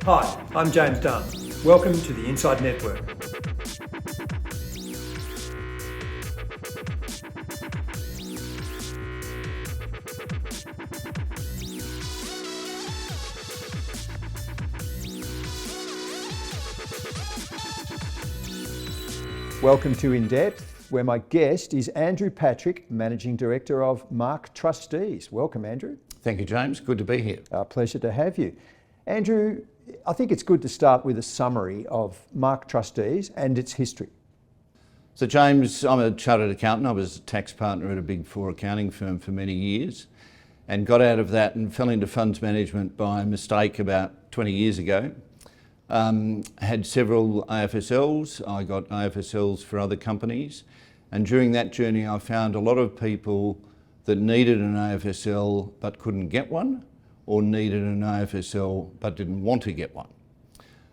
Hi, I'm James Dunn. Welcome to the Inside Network. Welcome to INDepth, where my guest is Andrew Patrick, Managing Director of MARQ Trustees. Welcome, Andrew. Thank you, James. Good to be here. Pleasure to have you. Andrew, I think it's good to start with a summary of MARQ Trustees and its history. So, James, I'm a chartered accountant. I was a tax partner at a Big Four accounting firm for many years and got out of that and fell into funds management by mistake about 20 years ago. Had several AFSLs. I got AFSLs for other companies, and during that journey I found a lot of people that needed an AFSL but couldn't get one, or needed an AFSL but didn't want to get one.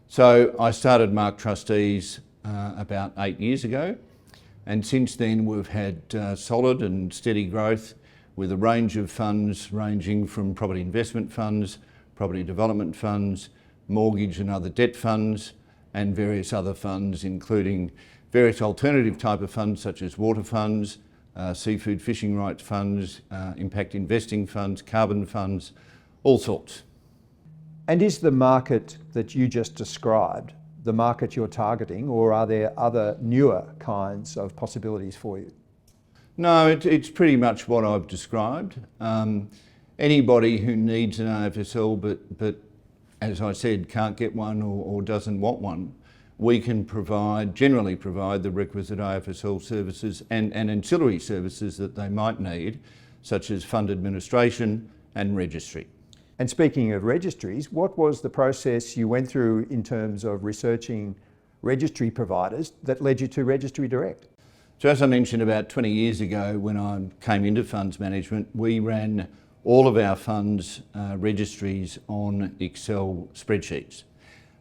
So I started MARQ Trustees about 8 years ago, and since then we've had solid and steady growth with a range of funds ranging from property investment funds, property development funds, mortgage and other debt funds, and various other funds, including various alternative type of funds such as water funds, seafood fishing rights funds, impact investing funds, carbon funds, all sorts. And is the market that you just described the market you're targeting, or are there other newer kinds of possibilities for you? No, it's pretty much what I've described. Anybody who needs an AFSL but as I said, can't get one or doesn't want one, we can generally provide the requisite AFSL services and ancillary services that they might need, such as fund administration and registry. And speaking of registries, what was the process you went through in terms of researching registry providers that led you to Registry Direct? So as I mentioned, about 20 years ago when I came into funds management, we ran all of our funds registries on Excel spreadsheets.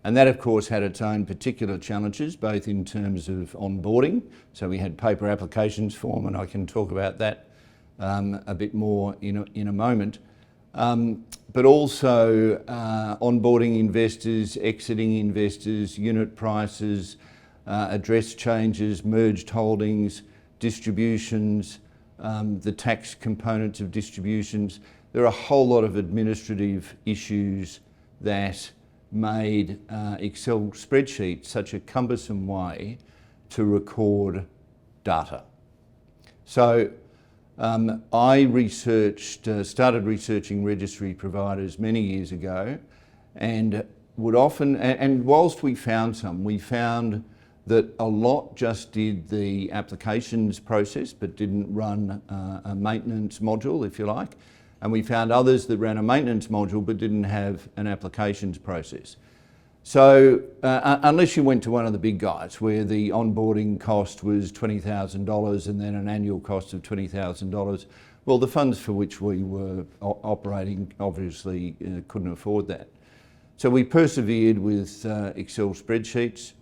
And that of course had its own particular challenges, both in terms of onboarding. So we had paper applications form, and I can talk about that a bit more in a moment. But also onboarding investors, exiting investors, unit prices, address changes, merged holdings, distributions, the tax components of distributions. There are a whole lot of administrative issues that made Excel spreadsheets such a cumbersome way to record data. So I started researching registry providers many years ago, and whilst we found that a lot just did the applications process but didn't run a maintenance module, if you like. And we found others that ran a maintenance module but didn't have an applications process. So unless you went to one of the big guys where the onboarding cost was $20,000 and then an annual cost of $20,000, well, the funds for which we were operating obviously couldn't afford that. So we persevered with Excel spreadsheets.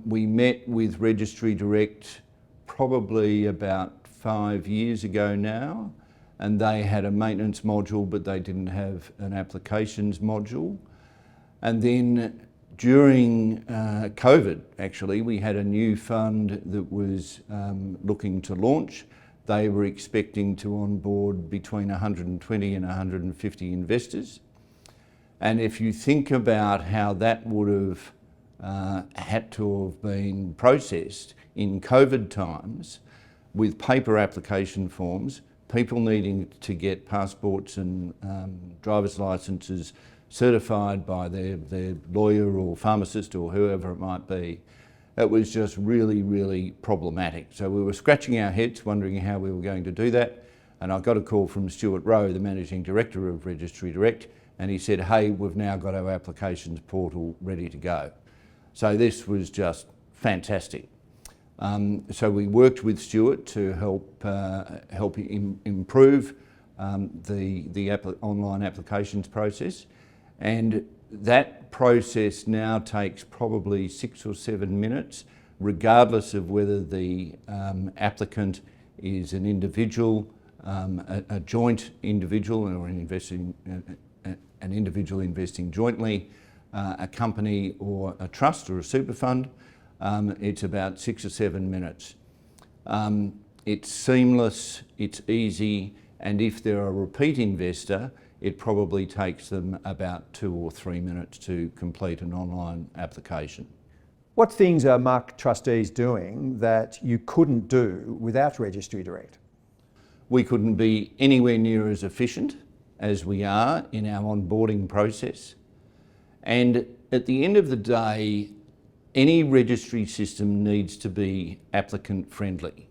We met with Registry Direct probably about 5 years ago now, and they had a maintenance module but they didn't have an applications module. And then during COVID, actually, we had a new fund that was looking to launch. They were expecting to onboard between 120 and 150 investors. And if you think about how that would have had to have been processed in COVID times with paper application forms, people needing to get passports and driver's licenses certified by their lawyer or pharmacist or whoever it might be, it was just really, really problematic. So we were scratching our heads wondering how we were going to do that, and I got a call from Stuart Rowe, the Managing Director of Registry Direct, and he said, hey, we've now got our applications portal ready to go. So this was just fantastic. So we worked with Stuart to help improve the online applications process, and that process now takes probably 6 or 7 minutes, regardless of whether the applicant is an individual, a joint individual, or an individual investing jointly, a company or a trust or a super fund, it's about 6 or 7 minutes. It's seamless, it's easy, and if they're a repeat investor, it probably takes them about 2 or 3 minutes to complete an online application. What things are MARQ Trustees doing that you couldn't do without Registry Direct? We couldn't be anywhere near as efficient as we are in our onboarding process. And at the end of the day, any registry system needs to be applicant friendly.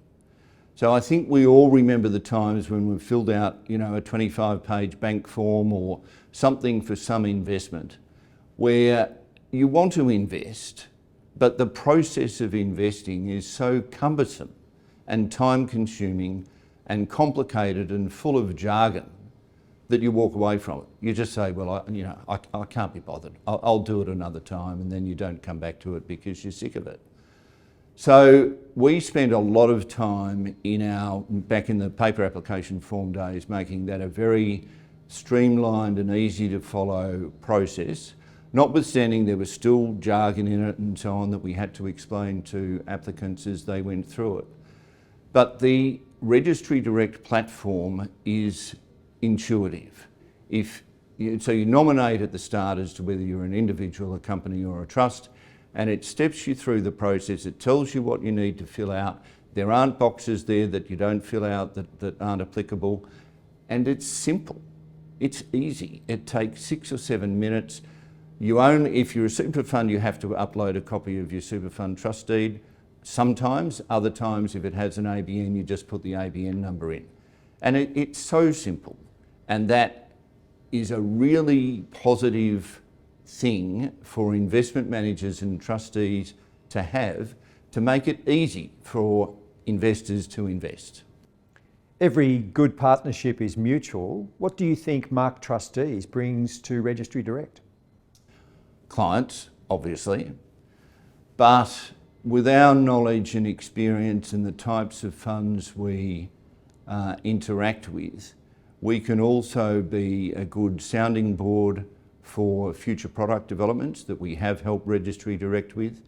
So I think we all remember the times when we filled out, a 25-page bank form or something for some investment where you want to invest, but the process of investing is so cumbersome and time-consuming and complicated and full of jargon that you walk away from it. You just say, well, I can't be bothered. I'll do it another time, and then you don't come back to it because you're sick of it. So we spent a lot of time back in the paper application form days, making that a very streamlined and easy to follow process. Notwithstanding there was still jargon in it and so on that we had to explain to applicants as they went through it. But the Registry Direct platform is intuitive. So you nominate at the start as to whether you're an individual, a company or a trust, and it steps you through the process. It tells you what you need to fill out. There aren't boxes there that you don't fill out that aren't applicable, and it's simple. It's easy. It takes 6 or 7 minutes. If you're a super fund, you have to upload a copy of your super fund trust deed. Sometimes, other times, if it has an ABN, you just put the ABN number in. And it's so simple. And that is a really positive thing for investment managers and trustees to have, to make it easy for investors to invest. Every good partnership is mutual. What do you think MARQ Trustees brings to Registry Direct? Clients, obviously, but with our knowledge and experience and the types of funds we interact with, we can also be a good sounding board for future product developments that we have helped Registry Direct with,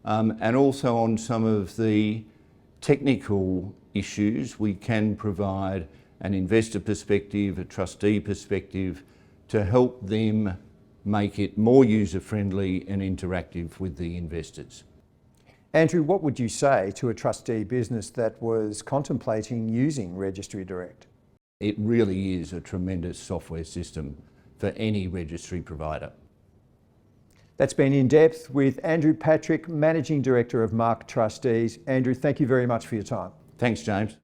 and also on some of the technical issues we can provide an investor perspective, a trustee perspective, to help them make it more user-friendly and interactive with the investors. Andrew, what would you say to a trustee business that was contemplating using Registry Direct? It really is a tremendous software system for any registry provider. That's been INDepth with Andrew Patrick, Managing Director of MARQ Trustees. Andrew, thank you very much for your time. Thanks, James.